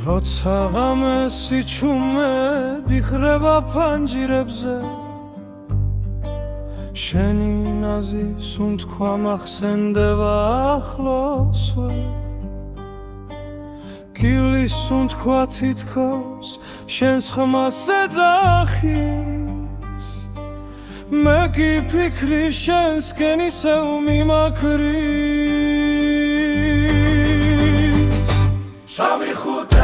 როცა ღამესი ჩუმედი ხრება ფანჯირებზე შენი ნაზი სუნთქვა მახსენდება ახლოსვე კილის სუნთქვა თითქოს შენს ხმას ეძახის მე კი ფიქრი შენსკენ ისევ მიმაქრის შამი ხუთე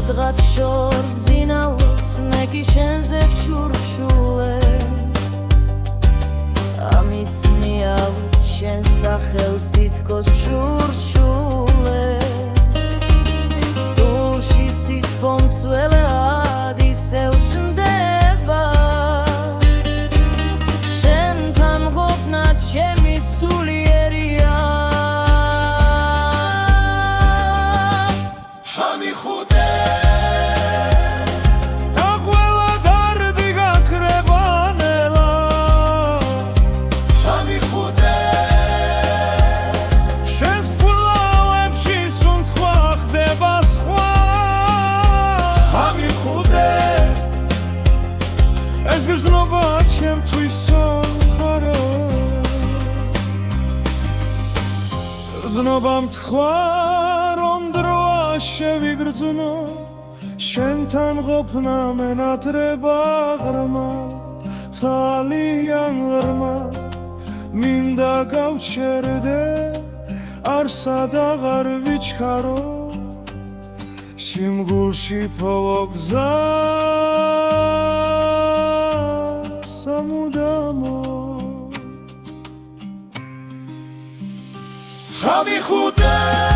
სადღაც შორს გძინავს მე კი შენზე ვჩურჩულე ამის მიაუც შენ სახელს თითქოს ჩურჩულე დულში სითბომწველად ისევ ჩნდება შენთან ყოფნა ჩემი სულიერია შამი ხუთე ეს გზნობა ჩემთვის სამყარო გზნობა მთქვა რომ დროა შევიგრძნო შენთან ყოფნა მენატრება ღრმა ძალიან ღრმა მინდა გავჩერდე არსად აღარ ვიჩქარო სიმგულში ფოვოგზა სამუდამო შამი ხუთე